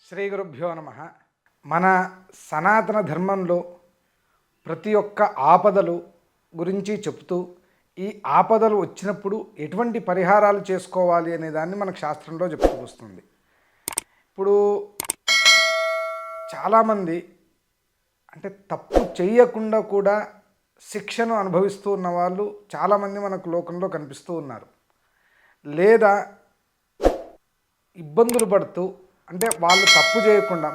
శ్రీ గురుభ్యో నమ. మన సనాతన ధర్మంలో ప్రతి ఒక్క ఆపదలు గురించి చెప్తూ ఈ ఆపదలు వచ్చినప్పుడు ఎటువంటి పరిహారాలు చేసుకోవాలి అనే దాన్ని మనకు శాస్త్రంలో చెప్తూ వస్తుంది. ఇప్పుడు చాలామంది అంటే తప్పు చేయకుండా కూడా శిక్షను అనుభవిస్తూ ఉన్న వాళ్ళు చాలామంది మనకు లోకంలో కనిపిస్తూ ఉన్నారు. లేదా ఇబ్బందులు పడుతూ అంటే వాళ్ళు తప్పు చేయకుండా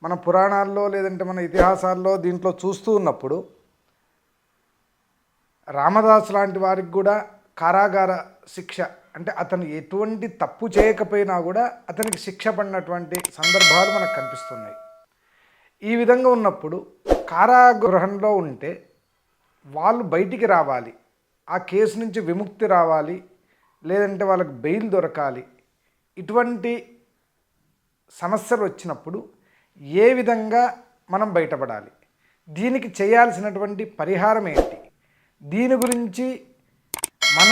మన పురాణాల్లో లేదంటే మన ఇతిహాసాల్లో దీంట్లో చూస్తూ ఉన్నప్పుడు రామదాసు లాంటి వారికి కూడా కారాగార శిక్ష అంటే అతను ఎటువంటి తప్పు చేయకపోయినా కూడా అతనికి శిక్ష పడినటువంటి సందర్భాలు మనకు కనిపిస్తున్నాయి. ఈ విధంగా ఉన్నప్పుడు కారాగృహంలో ఉంటే వాళ్ళు బయటికి రావాలి, ఆ కేసు నుంచి విముక్తి రావాలి, లేదంటే వాళ్ళకి బెయిల్ దొరకాలి. ఇటువంటి సమస్యలు వచ్చినప్పుడు ఏ విధంగా మనం బయటపడాలి, దీనికి చేయాల్సినటువంటి పరిహారం ఏంటి, దీని గురించి మన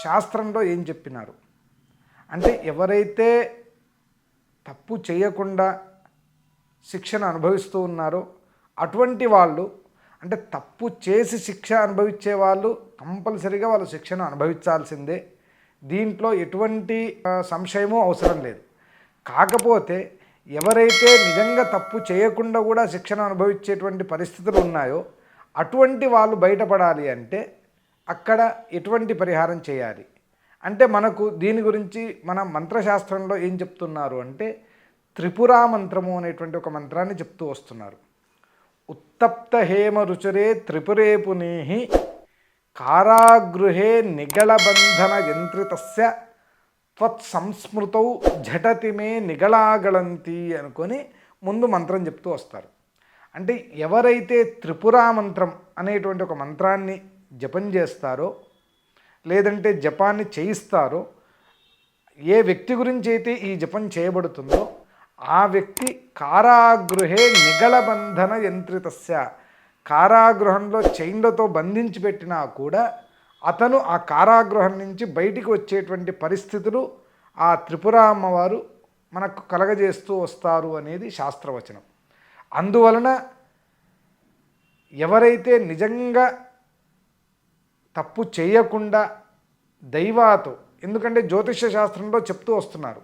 శాస్త్రంలో ఏం చెప్పినారు అంటే ఎవరైతే తప్పు చేయకుండా శిక్షను అనుభవిస్తూ ఉన్నారో అటువంటి వాళ్ళు అంటే తప్పు చేసి శిక్ష అనుభవించే వాళ్ళు కంపల్సరీగా వాళ్ళు శిక్షను అనుభవించాల్సిందే. దీంట్లో ఎటువంటి సంశయమూ అవసరం లేదు. కాకపోతే ఎవరైతే నిజంగా తప్పు చేయకుండా కూడా శిక్షను అనుభవించేటువంటి పరిస్థితులు ఉన్నాయో అటువంటి వాళ్ళు బయటపడాలి అంటే అక్కడ ఎటువంటి పరిహారం చేయాలి అంటే మనకు దీని గురించి మన మంత్రశాస్త్రంలో ఏం చెప్తున్నారు అంటే త్రిపురా మంత్రము అనేటువంటి ఒక మంత్రాన్ని చెప్తూ వస్తున్నారు. ఉత్తప్త హేమ రుచరే త్రిపురే పునేహి కారాగృహే నిగళబంధన యంత్రితస్య త్వత్సంస్మృతౌ ఝటతిమే నిగళాగళంతి అనుకొని ముందు మంత్రం చెప్తూ వస్తారు. అంటే ఎవరైతే త్రిపురా మంత్రం అనేటువంటి ఒక మంత్రాన్ని జపం చేస్తారో లేదంటే జపాన్ని చేయిస్తారో, ఏ వ్యక్తి గురించి అయితే ఈ జపం చేయబడుతుందో ఆ వ్యక్తి కారాగృహే నిగళబంధన యంత్రితస్య కారాగృహంలో చైన్లతో బంధించి పెట్టినా కూడా అతను ఆ కారాగృహం నుంచి బయటికి వచ్చేటువంటి పరిస్థితులు ఆ త్రిపుర అమ్మవారు మనకు కలగజేస్తూ వస్తారు అనేది శాస్త్రవచనం. అందువలన ఎవరైతే నిజంగా తప్పు చేయకుండా దైవాతో, ఎందుకంటే జ్యోతిష్య శాస్త్రంలో చెప్తూ వస్తున్నారు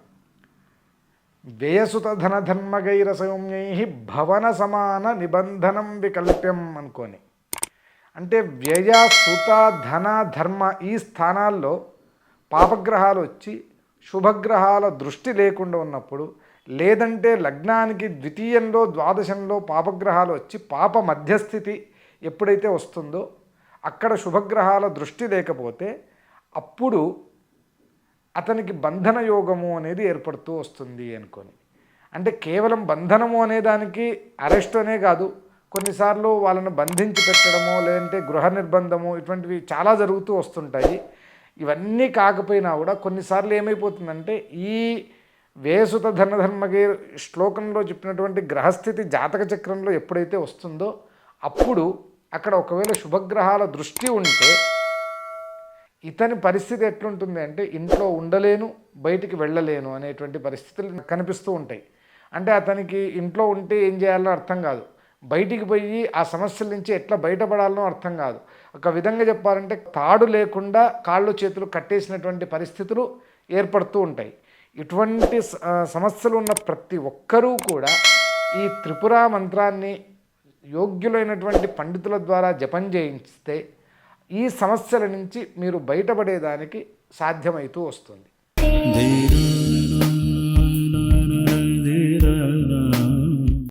వ్యయసుత ధనధర్మగైర సౌమ్యై భవన సమాన నిబంధనం వికల్ప్యం అనుకొని, అంటే వ్యయ సుత ధన ధర్మ ఈ స్థానాల్లో పాపగ్రహాలు వచ్చి శుభగ్రహాల దృష్టి లేకుండా ఉన్నప్పుడు, లేదంటే లగ్నానికి ద్వితీయంలో ద్వాదశంలో పాపగ్రహాలు వచ్చి పాప మధ్యస్థితి ఎప్పుడైతే వస్తుందో అక్కడ శుభగ్రహాల దృష్టి లేకపోతే అప్పుడు అతనికి బంధన యోగము అనేది ఏర్పడుతూ వస్తుంది అనుకొని. అంటే కేవలం బంధనము అనేదానికి అరెస్ట్ అనే కాదు, కొన్నిసార్లు వాళ్ళను బంధించి పెట్టడము లేదంటే గృహ నిర్బంధము ఇటువంటివి చాలా జరుగుతూ వస్తుంటాయి. ఇవన్నీ కాకపోయినా కూడా కొన్నిసార్లు ఏమైపోతుందంటే ఈ వేసుత ధనధర్మగే శ్లోకంలో చెప్పినటువంటి గ్రహస్థితి జాతక చక్రంలో ఎప్పుడైతే వస్తుందో అప్పుడు అక్కడ ఒకవేళ శుభగ్రహాల దృష్టి ఉంటే ఇతని పరిస్థితి ఎట్లుంటుంది అంటే ఇంట్లో ఉండలేను, బయటికి వెళ్ళలేను అనేటువంటి పరిస్థితులు కనిపిస్తూ ఉంటాయి. అంటే అతనికి ఇంట్లో ఉంటే ఏం చేయాలో అర్థం కాదు, బయటికి పోయి ఆ సమస్యల నుంచి ఎట్లా బయటపడాలనో అర్థం కాదు. ఒక విధంగా చెప్పాలంటే తాడు లేకుండా కాళ్ళు చేతులు కట్టేసినటువంటి పరిస్థితులు ఏర్పడుతూ ఉంటాయి. ఇటువంటి సమస్యలు ఉన్న ప్రతి ఒక్కరూ కూడా ఈ త్రిపురా మంత్రాన్ని యోగ్యులైనటువంటి పండితుల ద్వారా జపం చేయిస్తే ఈ సమస్యల నుంచి మీరు బయటపడేదానికి సాధ్యమవుతూ వస్తుంది.